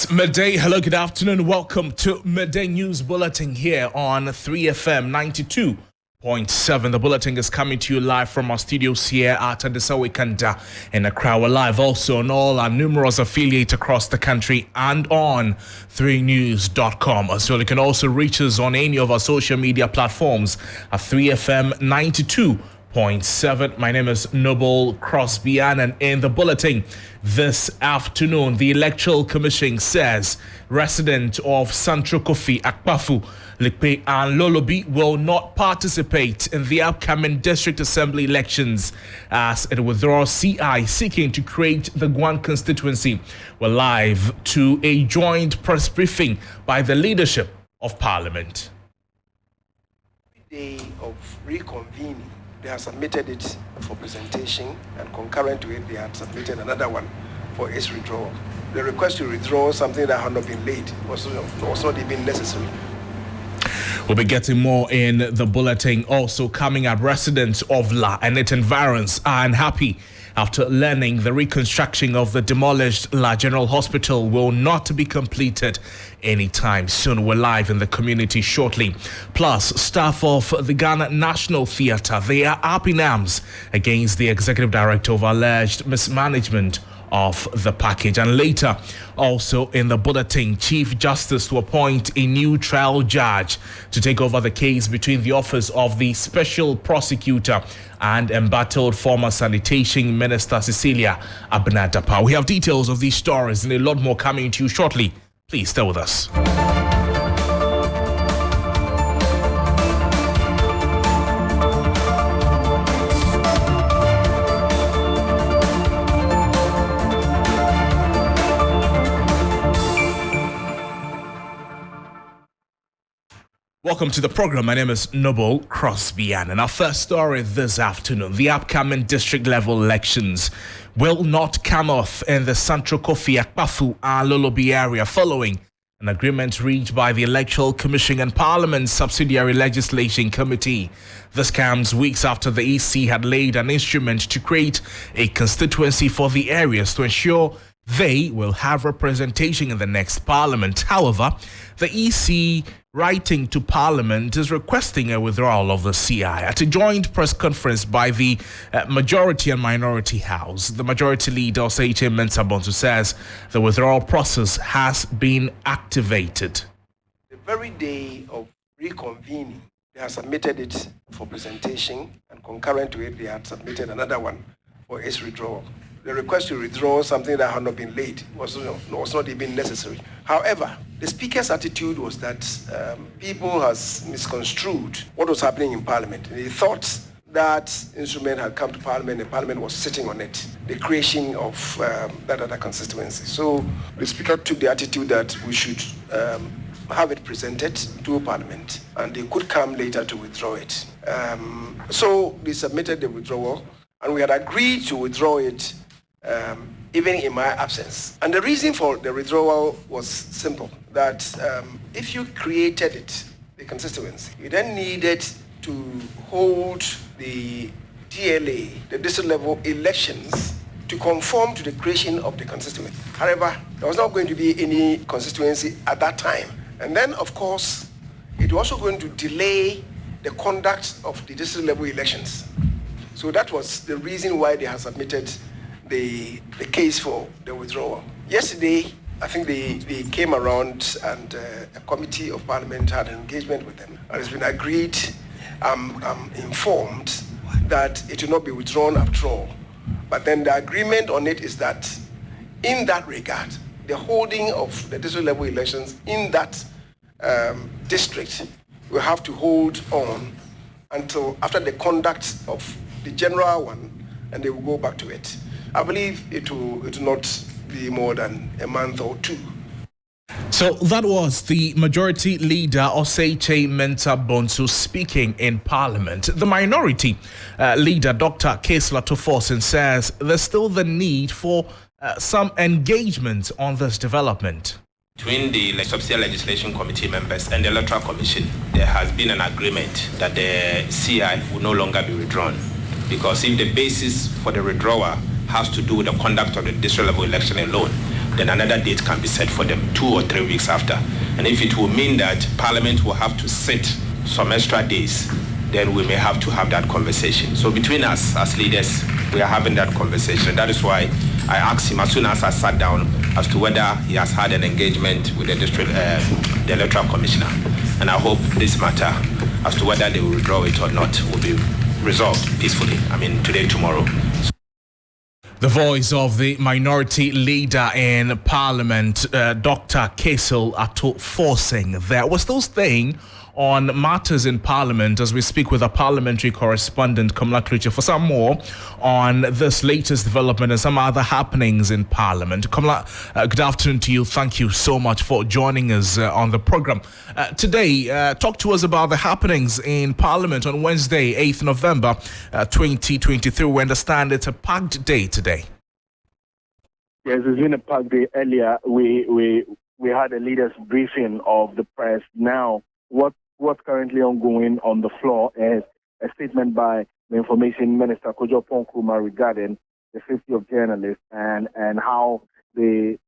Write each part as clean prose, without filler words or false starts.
It's midday. Hello, good afternoon. Welcome to Midday News Bulletin here on 3FM 92.7. The bulletin is coming to you live from our studios here at Adesawe Kanda in Accra. We're live also on all our numerous affiliates across the country and on 3news.com. So you can also reach us on any of our social media platforms at 3FM 92.7. My name is Noble Crosby, Annan. In the bulletin this afternoon, the Electoral Commission says residents of Central Kofi, Akpafu, Likpe and Lolobi will not participate in the upcoming district assembly elections as it withdraws CI seeking to create the Guan constituency. We're live to a joint press briefing by the leadership of Parliament. Day of reconvening. They have submitted it for presentation, and concurrent to it, they had submitted another one for its withdrawal. The request to withdraw something that had not been laid was not even necessary. We'll be getting more in the bulletin. Also coming up, residents of La and its environs are unhappy after learning the reconstruction of the demolished La General Hospital will not be completed anytime soon. We're live in the community shortly. Plus, staff of the Ghana National Theatre, they are up in arms against the executive director of alleged mismanagement of the package. And later, also in the bulletin, Chief Justice to appoint a new trial judge to take over the case between the office of the Special Prosecutor and embattled former Sanitation Minister Cecilia Abnadapa. We have details of these stories and a lot more coming to you shortly. Please stay with us. Welcome to the program. My name is Noble Crosby, and our first story this afternoon: the upcoming district level elections will not come off in the Central Kofi, Akpafu and Lolobi area following an agreement reached by the Electoral Commission and Parliament's Subsidiary Legislation Committee. This comes weeks after the EC had laid an instrument to create a constituency for the areas to ensure they will have representation in the next Parliament. However, the EC, writing to Parliament, is requesting a withdrawal of the CI. At a joint press conference by the Majority and Minority House, the Majority Leader, Osei Mensah Bonsu, says the withdrawal process has been activated. The very day of reconvening, they have submitted it for presentation, and concurrent to it, they had submitted another one for its withdrawal. The request to withdraw something that had not been laid was not even necessary. However, the Speaker's attitude was that people has misconstrued what was happening in Parliament. They thought that instrument had come to Parliament and Parliament was sitting on it, the creation of that other constituency. So the Speaker took the attitude that we should have it presented to Parliament and they could come later to withdraw it. So they submitted the withdrawal, and we had agreed to withdraw it even in my absence. And the reason for the withdrawal was simple, that if you created it, the constituency, you then needed to hold the DLA, the district level elections, to conform to the creation of the constituency. However, there was not going to be any constituency at that time. And then, of course, it was also going to delay the conduct of the district level elections. So that was the reason why they had submitted the case for the withdrawal. Yesterday, I think they came around and a committee of Parliament had an engagement with them. And it's been agreed, I'm informed, that it will not be withdrawn after all. But then the agreement on it is that in that regard, the holding of the district level elections in that district will have to hold on until after the conduct of the general one, and they will go back to it. I believe it will not be more than a month or two. So that was the Majority Leader, Osei Mensah Bonsu, speaking in Parliament. The Minority Leader, Dr. Kesla Tofosin, says there's still the need for some engagement on this development. Between the Subsidiary Legislation Committee members and the Electoral Commission, there has been an agreement that the CI will no longer be withdrawn. Because if the basis for the withdrawal has to do with the conduct of the district level election alone, then another date can be set for them 2 or 3 weeks after. And if it will mean that Parliament will have to sit some extra days, then we may have to have that conversation. So between us as leaders, we are having that conversation. That is why I asked him as soon as I sat down as to whether he has had an engagement with the electoral commissioner. And I hope this matter as to whether they will withdraw it or not will be resolved peacefully. I mean, today, tomorrow. The voice of the minority leader in Parliament, Dr. Kesel Ato Forcing there. We're still staying on matters in Parliament as we speak with our parliamentary correspondent, Kamla Kluche, for some more on this latest development and some other happenings in Parliament. Kamla, good afternoon to you. Thank you so much for joining us on the program. Today, talk to us about the happenings in Parliament on Wednesday, 8th November 2023. We understand it's a packed day today. Yes, it's been a packed day. Earlier, we had a leaders briefing of the press. Now, what's currently ongoing on the floor is a statement by the Information Minister, Kojo Ponkrumah, regarding the safety of journalists and how they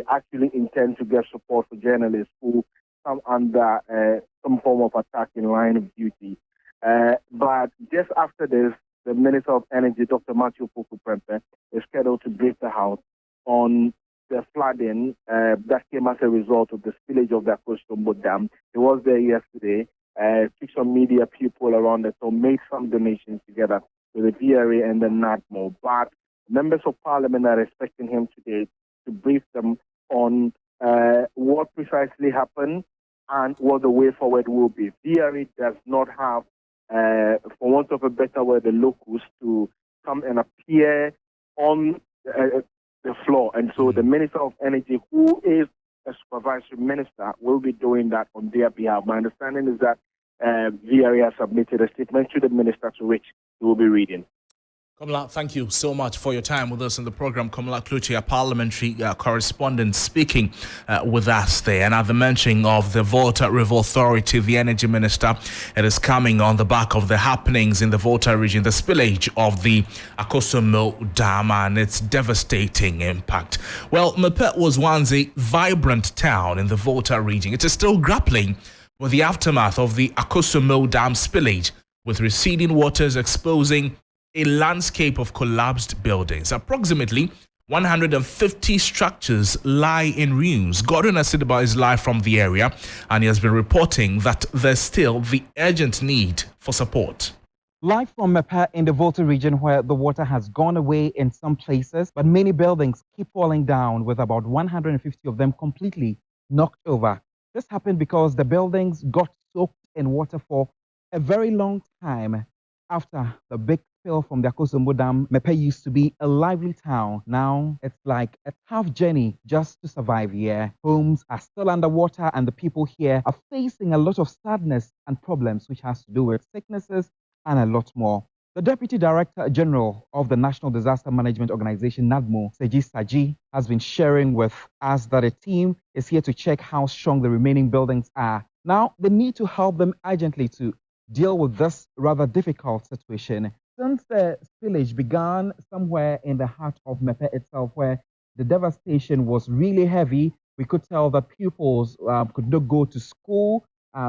actually intend to get support for journalists who come under some form of attack in line of duty. But just after this, the Minister of Energy, Dr. Matthew Poku-Prempeh, is scheduled to brief the House on the flooding that came as a result of the spillage of the Akosombo Dam. He was there yesterday, took some media people around the town, made some donations together with the VRA and the NADMO. But members of Parliament are expecting him today to brief them on what precisely happened and what the way forward will be. VRA does not have, for want of a better word, the locus to come and appear on the floor. And so the Minister of Energy, who is a supervisory minister, will be doing that on their behalf. My understanding is that VRA has submitted a statement to the minister to which he will be reading. Kamla, thank you so much for your time with us in the program. Kamla Kluche, a parliamentary correspondent, speaking with us there. And at the mention of the Volta River Authority, the energy minister, it is coming on the back of the happenings in the Volta region, the spillage of the Akosombo Dam and its devastating impact. Well, Mepe was once a vibrant town in the Volta region. It is still grappling with the aftermath of the Akosombo Dam spillage, with receding waters exposing a landscape of collapsed buildings. Approximately 150 structures lie in ruins. Gordon Asidiba is live from the area, and he has been reporting that there's still the urgent need for support. Live from Mepe in the Volta region, where the water has gone away in some places, but many buildings keep falling down, with about 150 of them completely knocked over. This happened because the buildings got soaked in water for a very long time. After the big spill from the Akosombo Dam, Mepe used to be a lively town. Now it's like a tough journey just to survive here. Homes are still underwater, and the people here are facing a lot of sadness and problems, which has to do with sicknesses and a lot more. The Deputy Director General of the National Disaster Management Organization, NADMO, Seji Saji, has been sharing with us that a team is here to check how strong the remaining buildings are. Now, they need to help them urgently to deal with this rather difficult situation. Since the spillage began somewhere in the heart of Mepe itself, where the devastation was really heavy, we could tell that pupils could not go to school.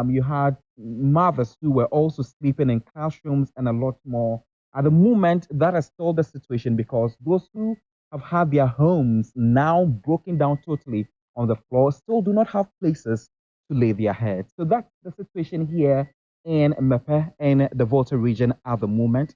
You had mothers who were also sleeping in classrooms and a lot more. At the moment, that has stalled the situation, because those who have had their homes now broken down totally on the floor still do not have places to lay their heads. So that's the situation here in Mepe in the Volta region at the moment.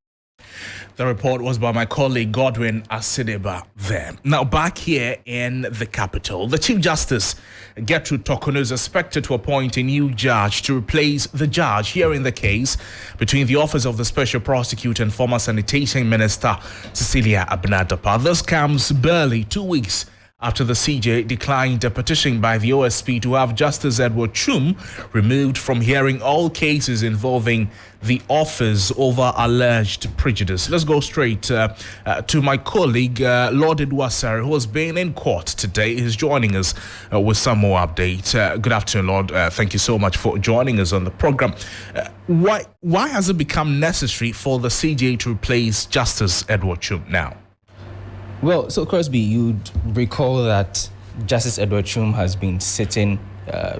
The report was by my colleague Godwin Asidiba there. Now, back here in the capital, the Chief Justice, Gertrude Tokono, is expected to appoint a new judge to replace the judge hearing the case between the Office of the Special Prosecutor and former Sanitation Minister Cecilia Abnadapa. This comes barely 2 weeks after the CJ declined a petition by the OSP to have Justice Edward Chum removed from hearing all cases involving the office over alleged prejudice. Let's go straight to my colleague, Lord Edwasari, who has been in court today. He's joining us with some more update. Good afternoon, Lord. Thank you so much for joining us on the program. Why has it become necessary for the CJ to replace Justice Edward Chum now? Well, so Crosby, you'd recall that Justice Edward Chum has been sitting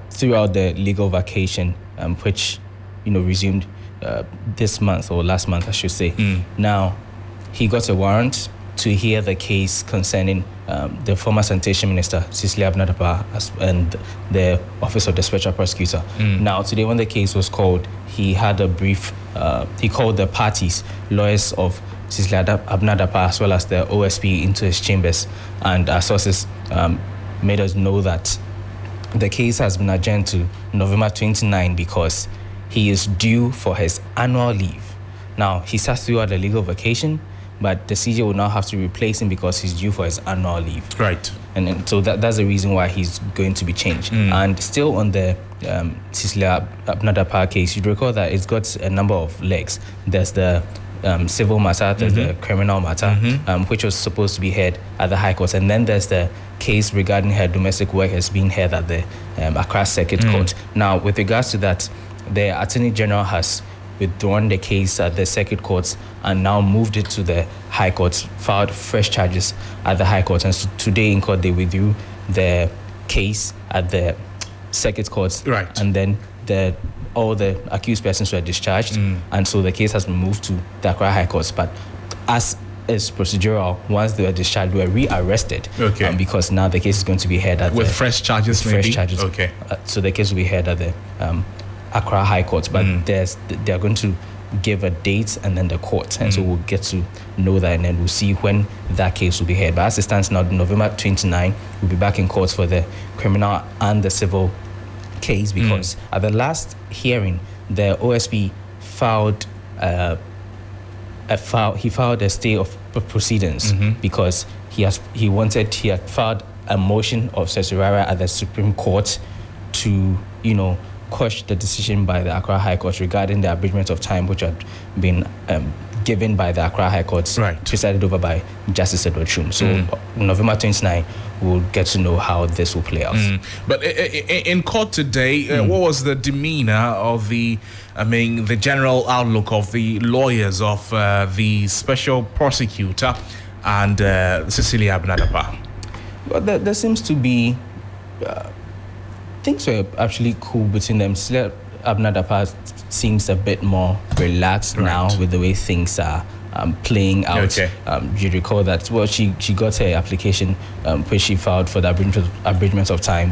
throughout the legal vacation, which, resumed this month or last month, I should say. Now, he got a warrant to hear the case concerning the former sanitation minister, Cecilia Abnadapa, and the office of the special prosecutor. Now, today when the case was called, he had a brief, he called the parties, lawyers of Cecilia Abnadapa as well as the OSP into his chambers, and our sources made us know that the case has been adjourned to November 29 because he is due for his annual leave. Now, he sat throughout the legal vacation, but the CJ will now have to replace him because he's due for his annual leave. Right. And so that's the reason why he's going to be changed. And still on the Cecilia Abnadapa case, you'd recall that it's got a number of legs. There's the civil matter, there's the criminal matter, which was supposed to be heard at the High Court. And then there's the case regarding her domestic workers being heard at the Accra Circuit Court. Now, with regards to that, the Attorney General has withdrawn the case at the Circuit Courts and now moved it to the High Court, filed fresh charges at the High Court. And so today in court, they withdrew the case at the Circuit Courts. Right. And then all the accused persons were discharged. And so the case has been moved to the Accra High Courts. But as is procedural, once they were discharged, they were rearrested. Okay. Because now the case is going to be heard at with fresh charges, fresh charges. Okay. So the case will be heard at the Accra High Court, but they're going to give a date and then the court, and so we'll get to know that, and then we'll see when that case will be heard. But as it stands now, November 29, we'll be back in court for the criminal and the civil case, because at the last hearing, the OSP filed he filed a stay of proceedings because he had filed a motion of certiorari at the Supreme Court to quash the decision by the Accra High Court regarding the abridgment of time, which had been given by the Accra High Court, presided over by Justice Edward Chum. So November 29, we'll get to know how this will play out. But in court today, what was the demeanor of the general outlook of the lawyers of the special prosecutor and Cecilia Abnadapa? Well, there seems to be... things were actually cool between them. Cecilia Abnadapa seems a bit more relaxed now with the way things are playing out. Okay. You recall that, well, she got her application which she filed for the abridgment of time,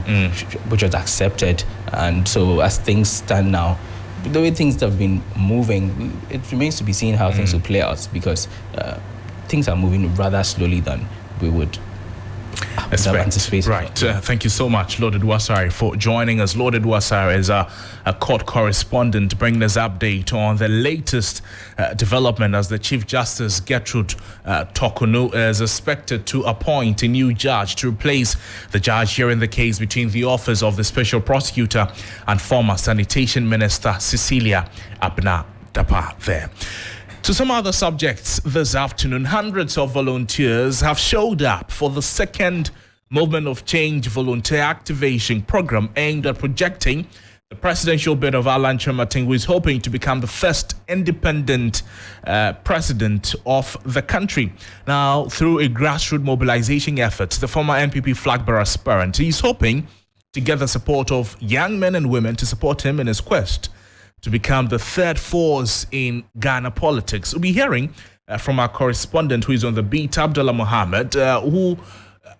which was accepted. And so as things stand now, the way things have been moving, it remains to be seen how things will play out, because things are moving rather slowly than we would anticipate. Right. Thank you so much, Lord Edwasari, for joining us. Lord Edwasari is a court correspondent bringing us update on the latest development as the Chief Justice Gertrude Tokunu is expected to appoint a new judge to replace the judge hearing the case between the office of the Special Prosecutor and former Sanitation Minister Cecilia Abnadapa there. To some other subjects this afternoon, hundreds of volunteers have showed up for the second Movement of Change volunteer activation program aimed at projecting the presidential bid of Annan, who is hoping to become the first independent president of the country. Now, through a grassroots mobilization effort, the former NPP flag bearer aspirant is hoping to get the support of young men and women to support him in his quest to become the third force in Ghana politics. We'll be hearing from our correspondent who is on the beat, Abdullah Mohammed, who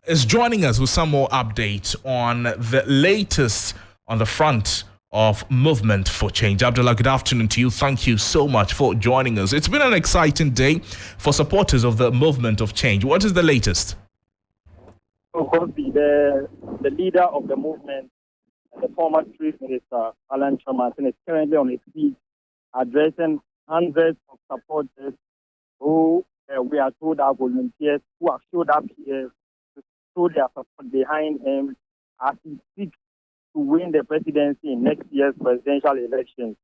is joining us with some more updates on the latest on the front of Movement for Change. Abdullah, good afternoon to you. Thank you so much for joining us. It's been an exciting day for supporters of the Movement of Change. What is the latest? Crosby, the leader of the movement, the former Chief Minister, Annan, is currently on his feet addressing hundreds of supporters who we are told are volunteers who have showed up here to show their support behind him as he seeks to win the presidency in next year's presidential elections.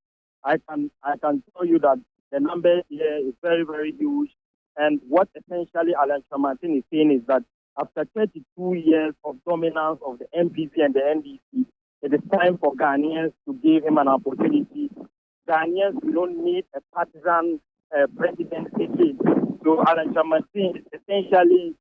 I can tell you that the number here is very, very huge. And what essentially Alan Chamartin is saying is that after 32 years of dominance of the MPP and the NDC, it is time for Ghanaians to give him an opportunity. Ghanaians, we don't need a partisan president again. So Alan Chamartin is essentially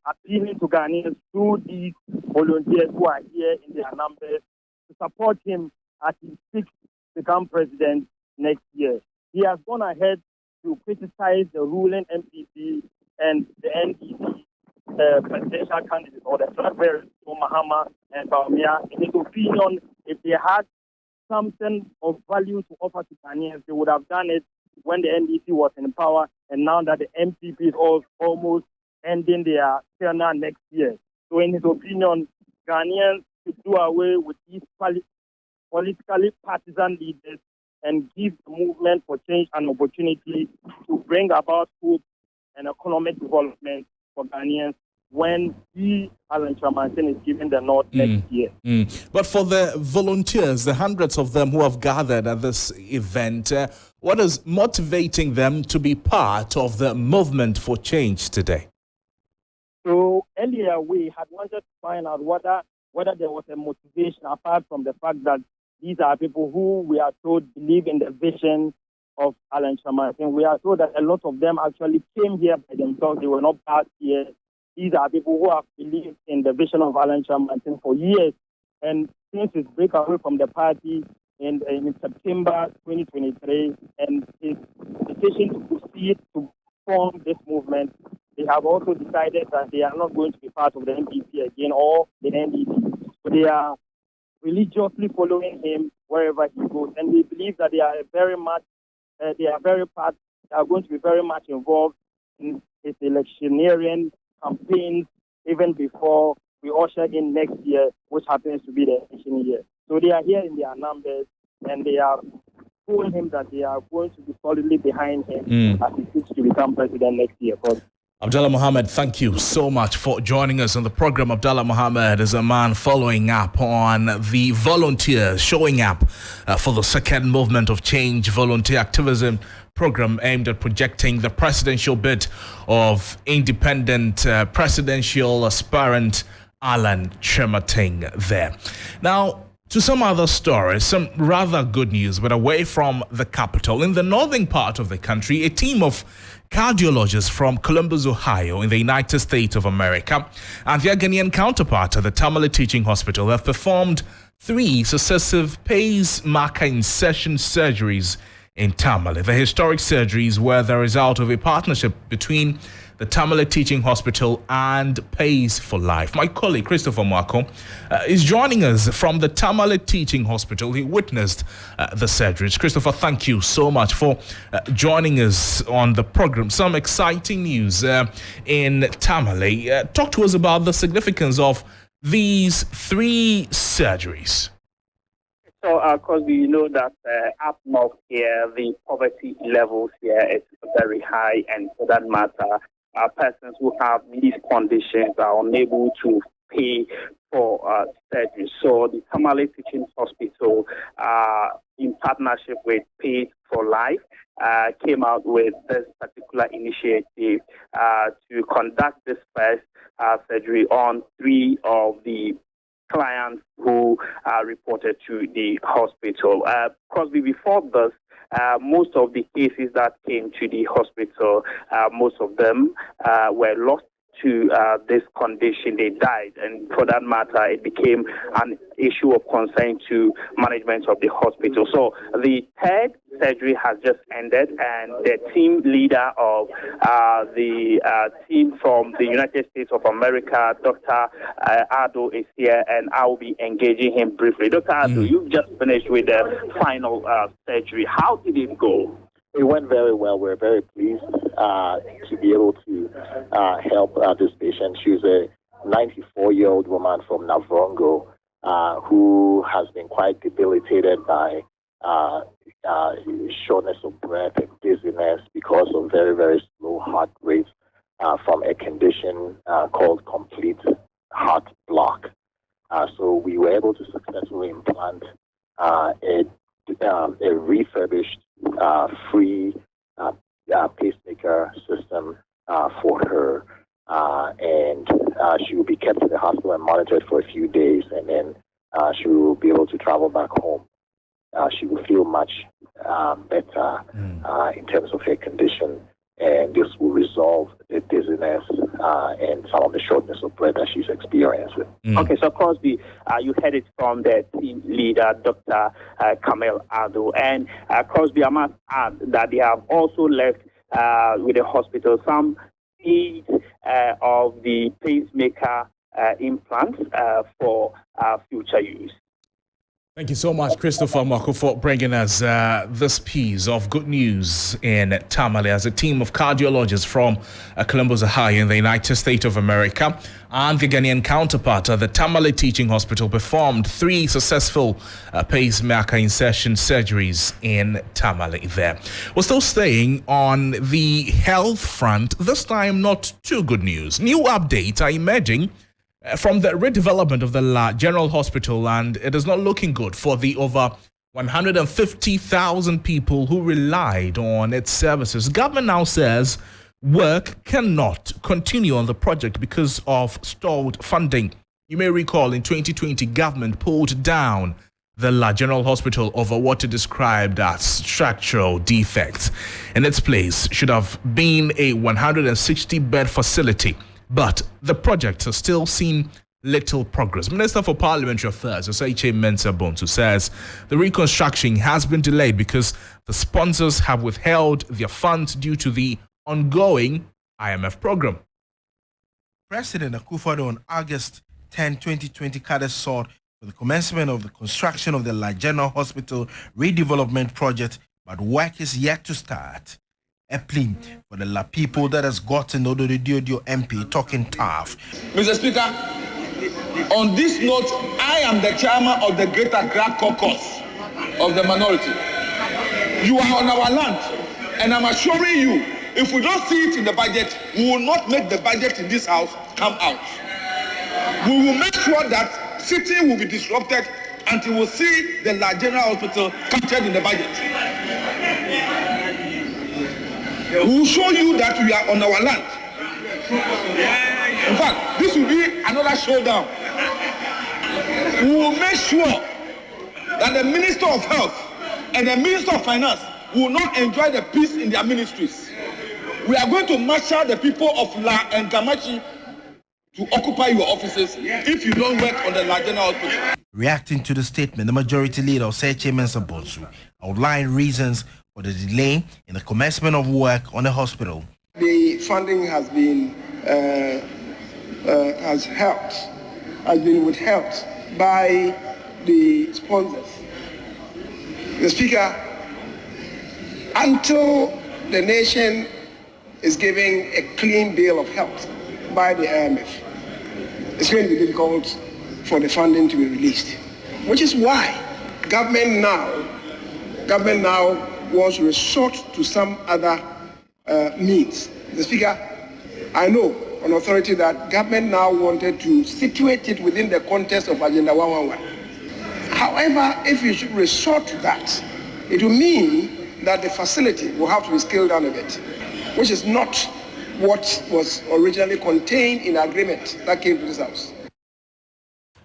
appealing to Ghanaians through these volunteers who are here in their numbers to support him as he seeks to become president next year. He has gone ahead to criticize the ruling MPP and the NDC presidential candidates, or the flag bearers, Mahama and Baumia. In his opinion, if they had something of value to offer to Ghanaians, they would have done it when the NDC was in power, and now that the MPP is almost ending their tenure next year. So in his opinion, Ghanaians should do away with these politically partisan leaders and give the movement for change an opportunity to bring about hope and economic development for Ghanaians when Alan Chamantin is given the nod next year. But for the volunteers, the hundreds of them who have gathered at this event, what is motivating them to be part of the movement for change today? So earlier we had wanted to find out whether there was a motivation apart from the fact that these are people who we are told believe in the vision of Alan Chamantin. We are told that a lot of them actually came here by themselves. They were not part here. These are people who have believed in the vision of Alan Chamantin for years. And since his breakaway from the party in September 2023 and his decision to proceed to form this movement, they have also decided that they are not going to be part of the MPP again or the NDC. So they are religiously following him wherever he goes. And we believe that they are going to be very much involved in his electioneering campaigns even before we usher in next year, which happens to be the election year. So they are here in their numbers, and they are told him that they are going to be solidly behind him as he seeks to become president next year. Abdullah Mohammed, thank you so much for joining us on the program. Abdullah Mohammed is a man following up on the volunteers showing up for the second movement of change volunteer activism program aimed at projecting the presidential bid of independent presidential aspirant Alan Chamantin there. Now, to some other stories, some rather good news, but away from the capital. In the northern part of the country, a team of cardiologists from Columbus, Ohio, in the United States of America, and their Ghanaian counterpart at the Tamale Teaching Hospital have performed 3 successive pacemaker insertion surgeries in Tamale. The historic surgeries were the result of a partnership between the Tamale Teaching Hospital and Pace for Life. My colleague Christopher Mwako is joining us from the Tamale Teaching Hospital. He witnessed the surgeries. Christopher, thank you so much for joining us on the program. Some exciting news in Tamale. Talk to us about the significance of these 3 surgeries. So, Crosby, you know that up north here, the poverty levels here is very high, and for that matter, persons who have these conditions are unable to pay for surgery. So, the Tamale Teaching Hospital, in partnership with Pay for Life, came out with this particular initiative to conduct this first surgery on 3 of the clients who reported to the hospital. Crosby, before this, most of the cases that came to the hospital, most of them were lost to this condition. They died, and for that matter, it became an issue of concern to management of the hospital. So the 3rd surgery has just ended, and the team leader of the team from the United States of America, Dr. Ado, is here, and I will be engaging him briefly. Dr. Ado, you've just finished with the final surgery. How did it go? It went very well. We're very pleased to be able to help this patient. She's a 94-year-old woman from Navrongo who has been quite debilitated by shortness of breath and dizziness because of very, very slow heart rates from a condition called complete heart block. So we were able to successfully implant a refurbished free pacemaker system for her, and she will be kept in the hospital and monitored for a few days, and then she will be able to travel back home. She will feel much better in terms of her condition, and this will resolve the dizziness and some of the shortness of breath that she's experiencing. Okay, so Crosby, you heard it from the team leader, Dr. Kamel Ado. And Crosby, I must add that they have also left with the hospital some seeds of the pacemaker implants for future use. Thank you so much, Christopher Mako, for bringing us this piece of good news in Tamale as a team of cardiologists from Columbus, Ohio in the United States of America and the Ghanaian counterpart at the Tamale Teaching Hospital performed 3 successful pacemaker insertion surgeries in Tamale there. We're still staying on the health front, this time not too good news. New updates are emerging from the redevelopment of the General Hospital, and it is not looking good for the over 150,000 people who relied on its services. Government now says work cannot continue on the project because of stalled funding. You may recall in 2020, government pulled down the General Hospital over what it described as structural defects. In its place should have been a 160-bed facility. But the project has still seen little progress. Minister for Parliamentary Affairs, Oseiche Mensah Bonsu, says the reconstruction has been delayed because the sponsors have withheld their funds due to the ongoing IMF program. President Akufo-Addo on August 10, 2020, cut a sword for the commencement of the construction of the General Hospital redevelopment project, but work is yet to start. A plea for the people that has gotten Ododio MP talking tough. Mr. Speaker, on this note, I am the chairman of the Greater Accra Caucus of the minority. You are on our land, and I'm assuring you, if we don't see it in the budget, we will not make the budget in this house come out. We will make sure that sitting will be disrupted until we see the General Hospital captured in the budget. We will show you that we are on our land. In fact, this will be another showdown. We will make sure that the Minister of Health and the Minister of Finance will not enjoy the peace in their ministries. We are going to marshal the people of La and Gamachi to occupy your offices if you don't work on the General Hospital. Reacting to the statement, the majority leader, Oseiche Mensah Bonsu, outlined reasons for the delay in the commencement of work on the hospital. The funding has been withheld by the sponsors. The Speaker, until the nation is giving a clean bill of health by the IMF, it's going to be difficult for the funding to be released, which is why government now wants to resort to some other means. The Speaker, I know on authority that government now wanted to situate it within the context of Agenda 111. However, if you should resort to that, it will mean that the facility will have to be scaled down a bit, which is not what was originally contained in the agreement that came to this House.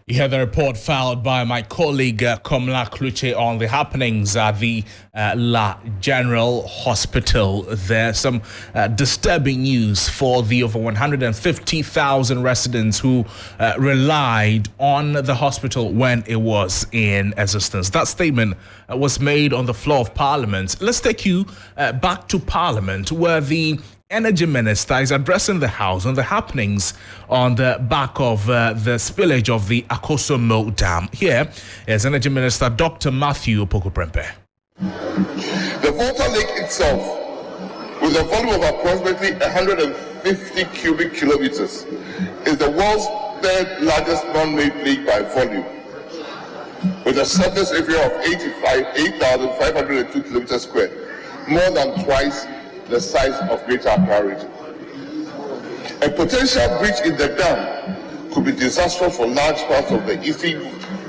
You heard the report filed by my colleague Komla Kluche on the happenings at the General Hospital. There's some disturbing news for the over 150,000 residents who relied on the hospital when it was in existence. That statement was made on the floor of Parliament. Let's take you back to Parliament, where the Energy Minister is addressing the House on the happenings on the back of the spillage of the Akosomo Dam. Here is Energy Minister Dr. Matthew Opoku-Prempeh. The water lake itself, with a volume of approximately 150 cubic kilometers, is the world's third largest man-made lake by volume, with a surface area of 8,502 kilometers squared, more than twice the size of Greater Accra region. A potential breach in the dam could be disastrous for large parts of the Efi,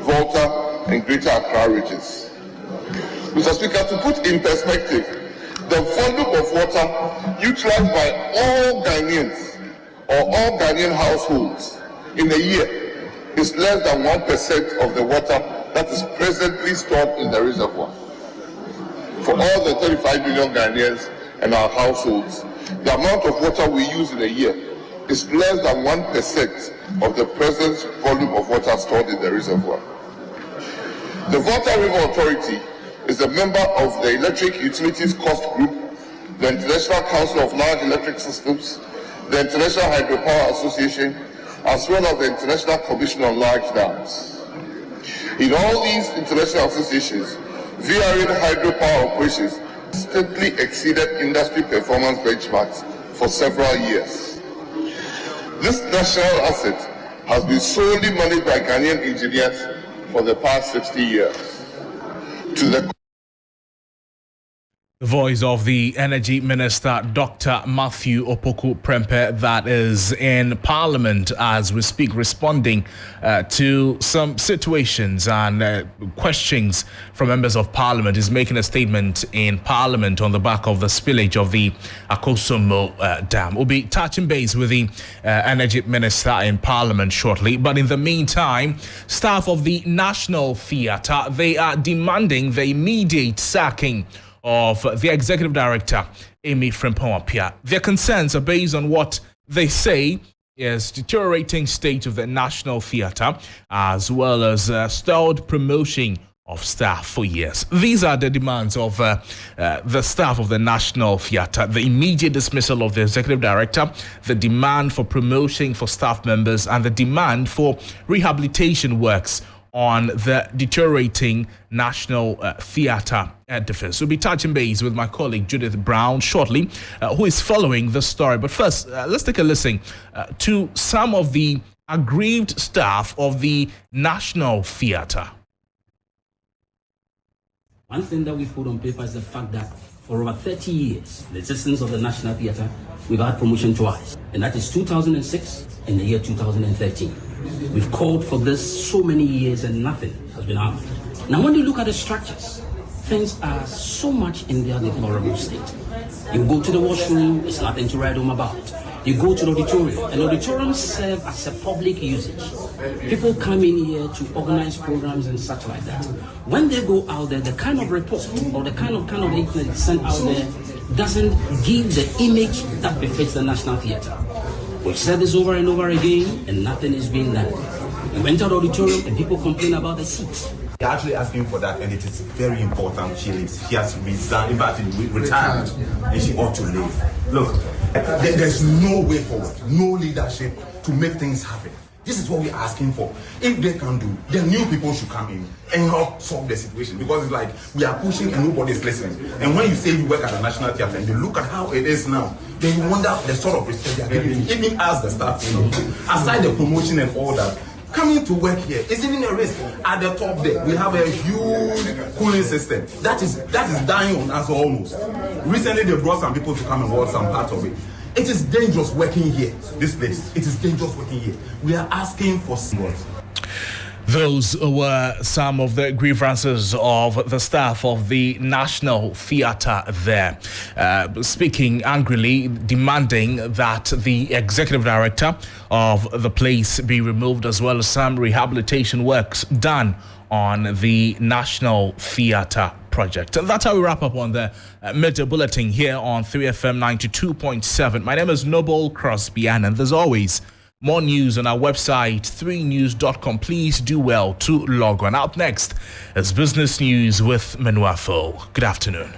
Volta, and Greater Accra regions. Mr. Speaker, to put in perspective, the volume of water utilized by all Ghanaians or all Ghanaian households in a year is less than 1% of the water that is presently stored in the reservoir. For all the 35 million Ghanaians, and our households, the amount of water we use in a year is less than 1% of the present volume of water stored in the reservoir. The Volta River Authority is a member of the Electric Utilities Cost Group, the International Council of Large Electric Systems, the International Hydropower Association, as well as the International Commission on Large Dams. In all these international associations, VRN hydropower operations consistently exceeded industry performance benchmarks for several years. This national asset has been solely managed by Ghanaian engineers for the past 60 years. The voice of the Energy Minister, Dr. Matthew Opoku Prempeh, that is in Parliament as we speak, responding to some situations and questions from members of Parliament. Is making a statement in Parliament on the back of the spillage of the Akosomo Dam. We'll be touching base with the Energy Minister in Parliament shortly. But in the meantime, staff of the National Theatre, they are demanding the immediate sacking of the Executive Director, Amy Frimpong-Appiah. Their concerns are based on what they say is deteriorating state of the National Theatre, as well as stalled promotion of staff for years. These are the demands of the staff of the National Theatre: the immediate dismissal of the Executive Director, the demand for promotion for staff members, and the demand for rehabilitation works on the deteriorating National Theatre edifice. We'll be touching base with my colleague Judith Brown shortly, who is following the story. But first, let's take a listen to some of the aggrieved staff of the National Theatre. One thing that we put on paper is the fact that for over 30 years, the existence of the National Theatre, we've had promotion twice, and that is 2006 and the year 2013. We've called for this so many years and nothing has been happening. Now, when you look at the structures, things are so much in their deplorable state. You go to the washroom, it's nothing to write home about. You go to the auditorium, and auditoriums serve as a public usage. People come in here to organize programs and such like that. When they go out there, the kind of report or the kind of information sent out there doesn't give the image that befits the National Theatre. We've said this over and over again, and nothing is being done. We went to the auditorium, and people complain about the seats. They're actually asking for that, and it is very important. She leaves. She has resigned, in fact, retired, and she ought to leave. Look, there's no way forward, no leadership to make things happen. This is what we're asking for. If they can do, then new people should come in and help solve the situation, because it's like we are pushing and nobody's listening. And when you say you work at the National Theatre and you look at how it is now, then you wonder the sort of respect they are giving, even as the staff. Aside the promotion and all that, coming to work here is even a risk. At the top there, we have a huge cooling system that is dying on us almost. Recently, they brought some people to come and watch some part of it. It is dangerous working here, this place. It is dangerous working here. We are asking for support. Those were some of the grievances of the staff of the National Theatre there, speaking angrily, demanding that the Executive Director of the place be removed, as well as some rehabilitation works done on the National Theatre project. And that's how we wrap up on the Midday Bulletin here on 3FM 92.7. My name is Noble Crosby, and as always, more news on our website, 3news.com. Please do well to log on. Up next is Business News with Menuafo. Good afternoon.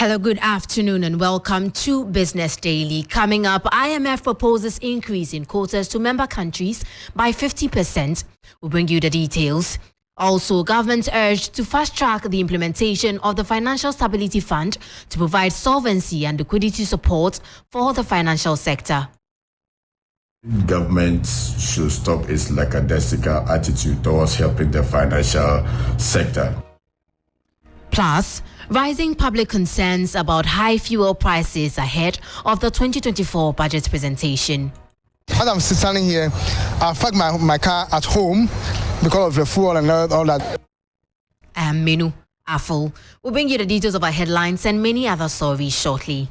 Hello, good afternoon and welcome to Business Daily. Coming up, IMF proposes increase in quotas to member countries by 50%. We'll bring you the details. Also, government urged to fast-track the implementation of the Financial Stability Fund to provide solvency and liquidity support for the financial sector. Government should stop its lackadaisical attitude towards helping the financial sector. Plus, rising public concerns about high fuel prices ahead of the 2024 budget presentation. As I'm standing here, I parked my car at home because of the fuel and all that. Menu Aful will bring you the details of our headlines and many other stories shortly.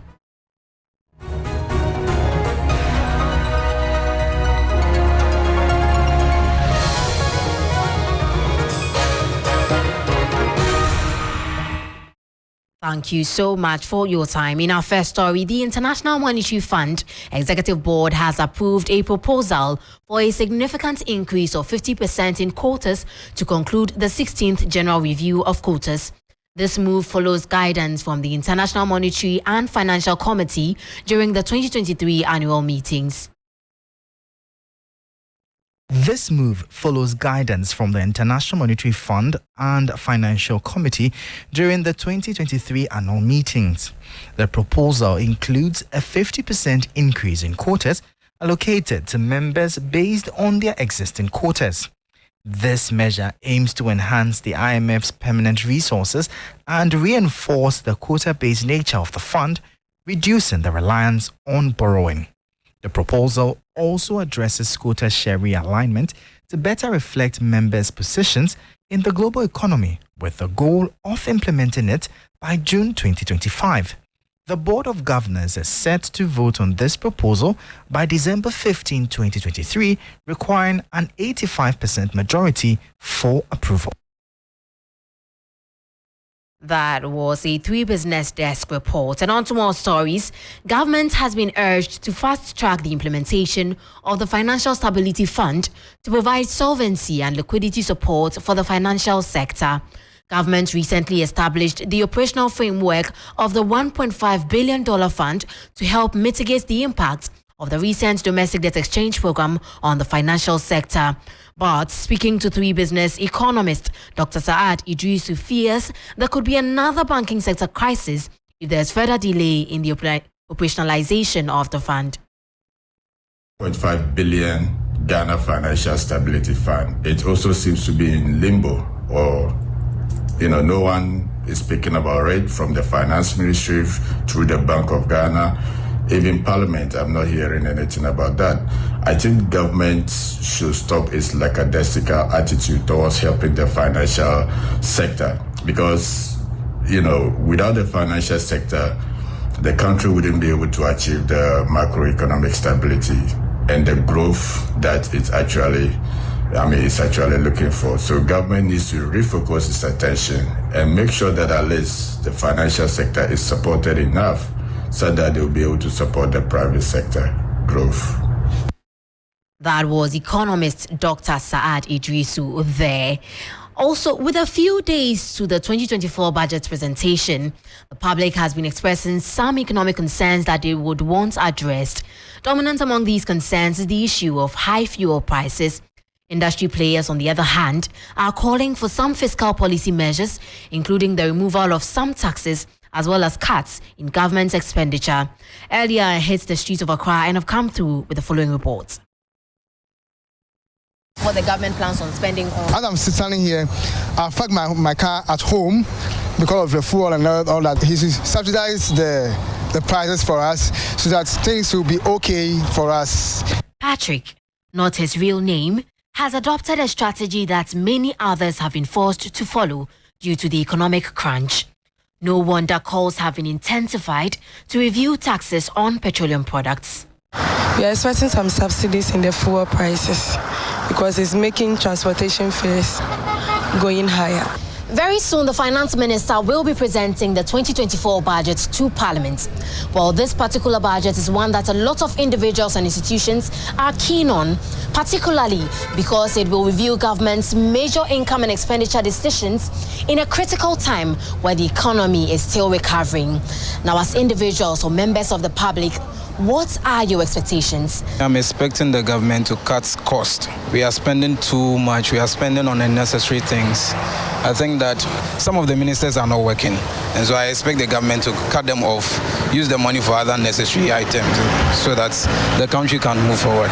Thank you so much for your time. In our first story, the International Monetary Fund Executive Board has approved a proposal for a significant increase of 50% in quotas to conclude the 16th General Review of Quotas. This move follows guidance from the International Monetary and Financial Committee during the 2023 annual meetings. This move follows guidance from the International Monetary Fund and Financial Committee during the 2023 annual meetings. The proposal includes a 50% increase in quotas allocated to members based on their existing quotas. This measure aims to enhance the IMF's permanent resources and reinforce the quota-based nature of the fund, reducing the reliance on borrowing. The proposal also addresses quota share realignment to better reflect members' positions in the global economy with the goal of implementing it by June 2025. The Board of Governors is set to vote on this proposal by December 15, 2023, requiring an 85% majority for approval. That was a 3 Business Desk report. And on to more stories. Government has been urged to fast-track the implementation of the Financial Stability Fund to provide solvency and liquidity support for the financial sector. Government recently established the operational framework of the $1.5 billion fund to help mitigate the impact of the recent domestic debt exchange program on the financial sector. But speaking to 3 Business economist Dr. Saad Idrisu fears there could be another banking sector crisis if there's further delay in the operationalization of the fund. 0.5 billion Ghana Financial Stability Fund. It also seems to be in limbo, or no one is speaking about it from the Finance Ministry through the Bank of Ghana. Even Parliament, I'm not hearing anything about that. I think government should stop its lackadaisical attitude towards helping the financial sector because, without the financial sector, the country wouldn't be able to achieve the macroeconomic stability and the growth that it's actually looking for. So government needs to refocus its attention and make sure that at least the financial sector is supported enough so that they'll be able to support the private sector growth. That was economist Dr. Saad Idrisu there. Also, with a few days to the 2024 budget presentation, the public has been expressing some economic concerns that they would want addressed. Dominant among these concerns is the issue of high fuel prices. Industry players, on the other hand, are calling for some fiscal policy measures, including the removal of some taxes as well as cuts in government expenditure. Earlier, I hit the streets of Accra and have come through with the following report. What the government plans on spending on. As I'm standing here, I parked my car at home because of the fuel and all that. He subsidized the prices for us so that things will be okay for us. Patrick, not his real name, has adopted a strategy that many others have been forced to follow due to the economic crunch. No wonder calls have been intensified to review taxes on petroleum products. We are expecting some subsidies in the fuel prices because it's making transportation fares going higher. Very soon, the finance minister will be presenting the 2024 budget to Parliament. Well, this particular budget is one that a lot of individuals and institutions are keen on, particularly because it will review government's major income and expenditure decisions in a critical time where the economy is still recovering. Now, as individuals or members of the public, what are your expectations? I'm expecting the government to cut costs. We are spending too much. We are spending on unnecessary things. I think that some of the ministers are not working, and so I expect the government to cut them off, use the money for other necessary items so that the country can move forward.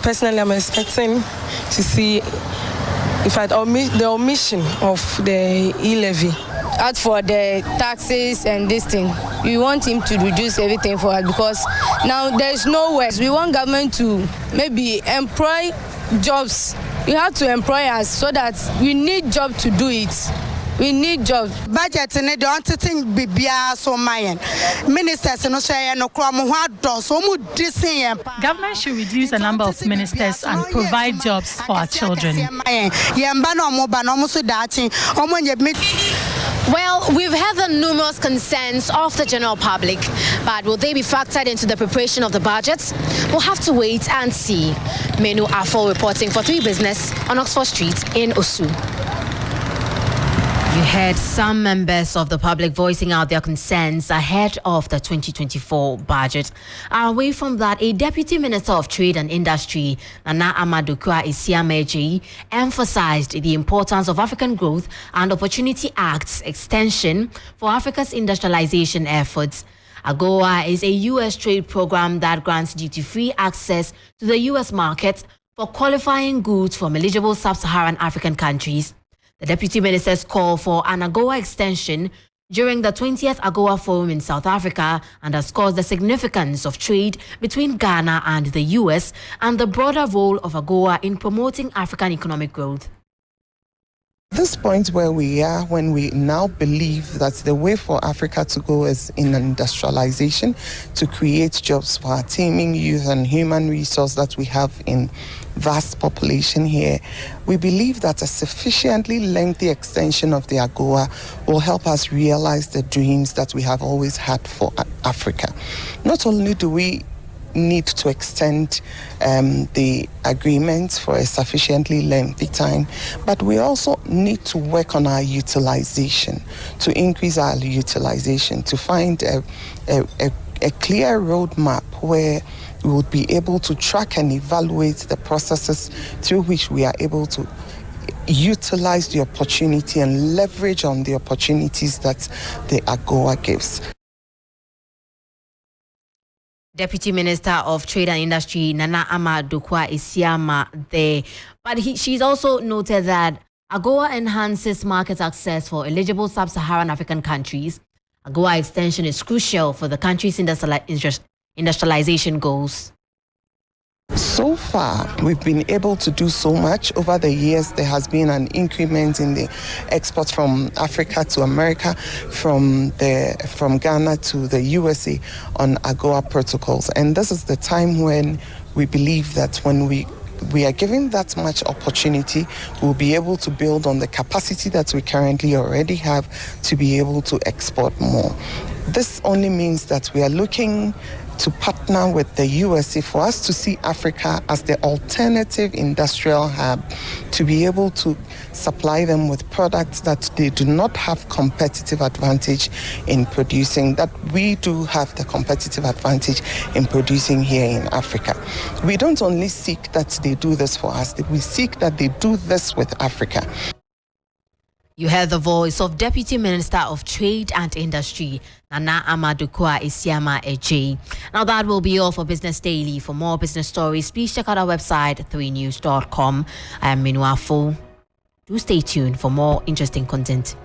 Personally, I'm expecting to see, in fact, the omission of the e-levy. Out for the taxes and this thing. We want him to reduce everything for us because now there's no way. We want government to maybe employ jobs. We have to employ us so that we need job to do it. We need jobs. Budget in it, don't think bibia so mayan. Ministers no say no krom ho adon so mu disen. Government should reduce the number of ministers and provide jobs for our children. Well, we've had the numerous concerns of the general public, but will they be factored into the preparation of the budget? We'll have to wait and see. Menu Afo reporting for 3 Business on Oxford Street in Osu. You heard some members of the public voicing out their concerns ahead of the 2024 budget. Away from that, a Deputy Minister of Trade and Industry, Nana Amadukwa Isiameji, emphasized the importance of African Growth and Opportunity Act's extension for Africa's industrialization efforts. AGOA is a U.S. trade program that grants duty-free access to the U.S. market for qualifying goods from eligible sub-Saharan African countries. The Deputy Minister's call for an AGOA extension during the 20th AGOA Forum in South Africa underscores the significance of trade between Ghana and the U.S. and the broader role of AGOA in promoting African economic growth. This point where we are, when we now believe that the way for Africa to go is in industrialization, to create jobs for our teeming youth and human resource that we have in vast population here, we believe that a sufficiently lengthy extension of the AGOA will help us realize the dreams that we have always had for Africa. Not only do we need to extend the agreement for a sufficiently lengthy time, but we also need to work on our utilization, to increase our utilization, to find a clear roadmap where we would be able to track and evaluate the processes through which we are able to utilize the opportunity and leverage on the opportunities that the AGOA gives. Deputy Minister of Trade and Industry, Nana Amadukwa Isiameji, but she's also noted that AGOA enhances market access for eligible sub-Saharan African countries. AGOA extension is crucial for the country's industrialization goals. So far, we've been able to do so much. Over the years, there has been an increment in the exports from Africa to America, from Ghana to the USA on AGOA protocols. And this is the time when we believe that when we are given that much opportunity, we'll be able to build on the capacity that we currently already have to be able to export more. This only means that we are looking to partner with the USA for us to see Africa as the alternative industrial hub, to be able to supply them with products that they do not have competitive advantage in producing, that we do have the competitive advantage in producing here in Africa. We don't only seek that they do this for us, we seek that they do this with Africa. You heard the voice of Deputy Minister of Trade and Industry, Nana Amadukwa Isiameji. Now that will be all for Business Daily. For more business stories, please check out our website, 3news.com. I am Minu Afo. Do stay tuned for more interesting content.